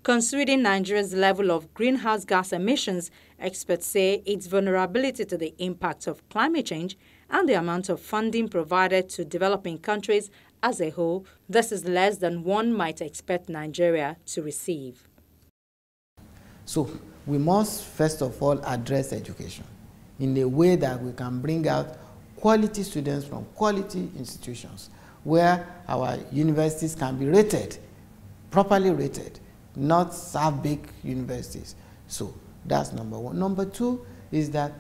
Considering Nigeria's level of greenhouse gas emissions, experts say its vulnerability to the impact of climate change and the amount of funding provided to developing countries as a whole, this is less than one might expect Nigeria to receive. So we must first of all address education in a way that we can bring out quality students from quality institutions where our universities can be rated, properly rated, not half-big universities. So that's number one. Number two is that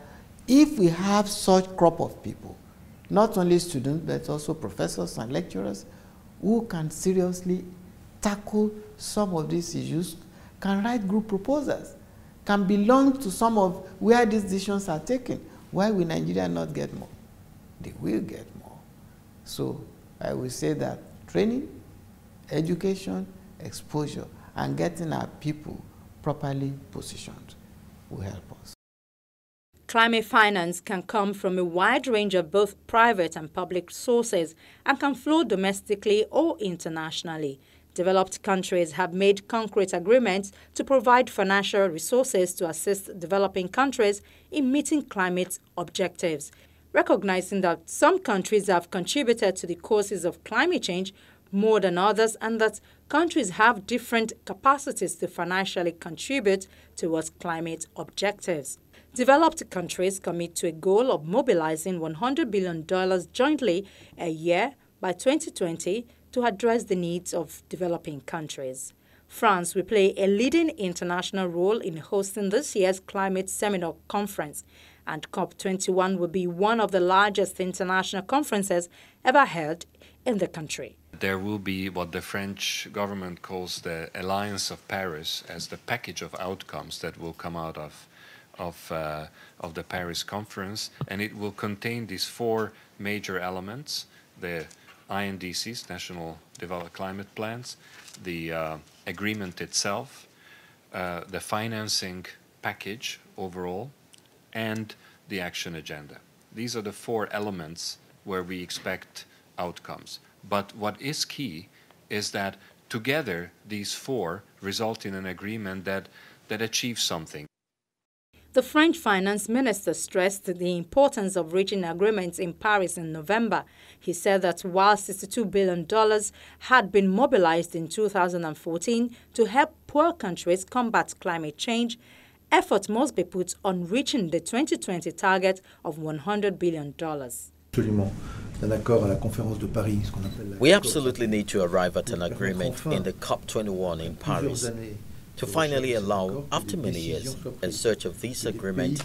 if we have such crop of people, not only students, but also professors and lecturers who can seriously tackle some of these issues, can write group proposals, can belong to some of where these decisions are taken. Why will Nigeria not get more? They will get more. So I will say that training, education, exposure, and getting our people properly positioned will help us. Climate finance can come from a wide range of both private and public sources and can flow domestically or internationally. Developed countries have made concrete agreements to provide financial resources to assist developing countries in meeting climate objectives. Recognizing that some countries have contributed to the causes of climate change more than others and that countries have different capacities to financially contribute towards climate objectives. Developed countries commit to a goal of mobilizing $100 billion jointly a year by 2020 to address the needs of developing countries. France will play a leading international role in hosting this year's Climate Seminar Conference, and COP21 will be one of the largest international conferences ever held in the country. There will be what the French government calls the Alliance of Paris as the package of outcomes that will come out of the Paris conference, and it will contain these four major elements: the INDCs, National Development Climate Plans, the agreement itself, the financing package overall, and the action agenda. These are the four elements where we expect outcomes. But what is key is that together these four result in an agreement that achieves something. The French finance minister stressed the importance of reaching agreements in Paris in November. He said that while $62 billion had been mobilized in 2014 to help poor countries combat climate change, effort must be put on reaching the 2020 target of $100 billion. We absolutely need to arrive at an agreement in the COP21 in Paris to finally allow, after many years, in search of this agreement,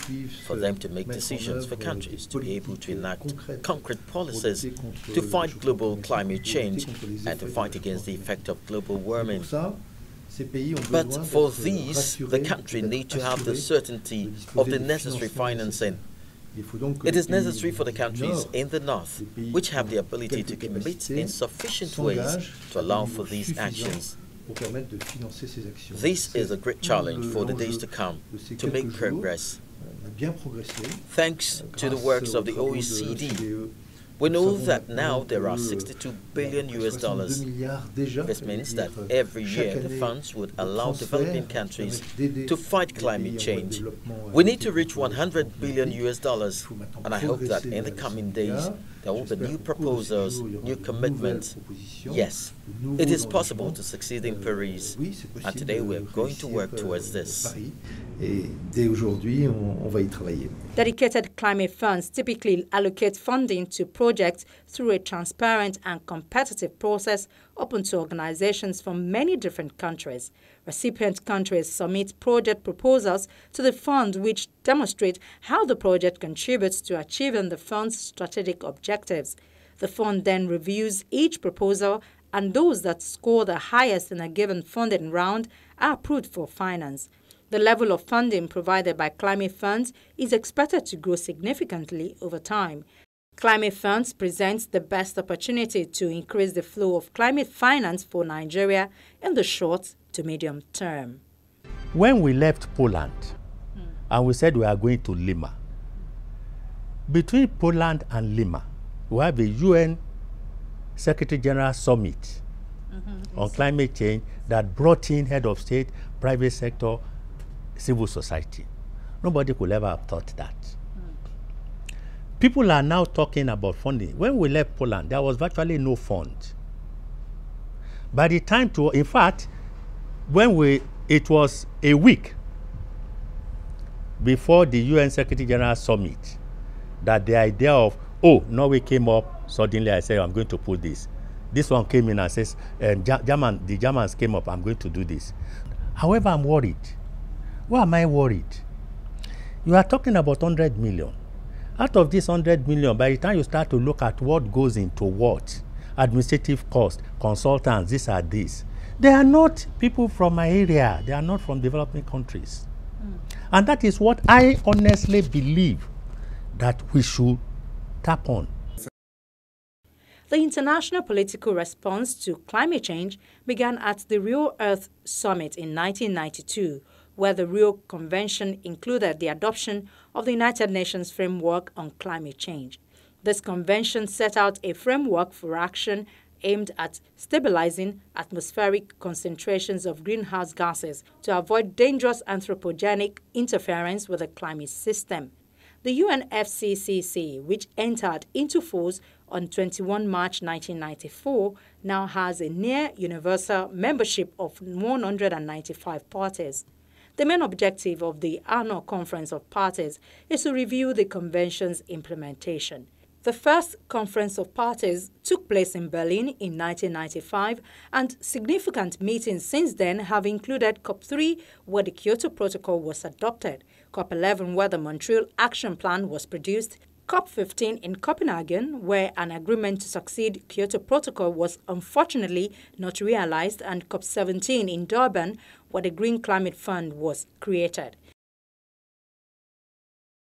for them to make decisions for countries to be able to enact concrete policies to fight global climate change and to fight against the effect of global warming. But for these, the country needs to have the certainty of the necessary financing. It is necessary for the countries in the north, which have the ability to commit in sufficient ways to allow for these actions. This is a great challenge for the days to come to make progress. Thanks to the works of the OECD, we know that now there are $62 billion. This means that every year the funds would allow developing countries to fight climate change. We need to reach $100 billion, and I hope that in the coming days there will be new proposals, new commitments. Yes, it is possible to succeed in Paris, and today we are going to work towards this. Dedicated climate funds typically allocate funding to projects through a transparent and competitive process open to organizations from many different countries. Recipient countries submit project proposals to the fund which demonstrate how the project contributes to achieving the fund's strategic objectives. The fund then reviews each proposal, and those that score the highest in a given funding round are approved for finance. The level of funding provided by climate funds is expected to grow significantly over time. Climate funds presents the best opportunity to increase the flow of climate finance for Nigeria in the short to medium term. When we left Poland and we said we are going to Lima, between Poland and Lima, we have a UN Secretary General Summit on climate change that brought in head of state, private sector, civil society. Nobody could ever have thought that. People are now talking about funding. When we left Poland, there was virtually no fund. By the time in fact, it was a week before the UN Secretary General Summit that the idea of, Norway came up, suddenly I said, I'm going to put this. This one came in and says, the Germans came up, I'm going to do this. However, I'm worried. Why am I worried? You are talking about 100 million. Out of this 100 million, by the time you start to look at what goes into what, administrative cost, consultants, this. They are not people from my area. They are not from developing countries. And that is what I honestly believe that we should tap on. The international political response to climate change began at the Rio Earth Summit in 1992, where the Rio Convention included the adoption of the United Nations Framework on Climate Change. This convention set out a framework for action aimed at stabilizing atmospheric concentrations of greenhouse gases to avoid dangerous anthropogenic interference with the climate system. The UNFCCC, which entered into force on 21 March 1994, now has a near universal membership of 195 parties. The main objective of the annual Conference of Parties is to review the Convention's implementation. The first Conference of Parties took place in Berlin in 1995, and significant meetings since then have included COP3, where the Kyoto Protocol was adopted, COP11, where the Montreal Action Plan was produced, COP15 in Copenhagen, where an agreement to succeed Kyoto Protocol was unfortunately not realized, and COP17 in Durban, where the Green Climate Fund was created.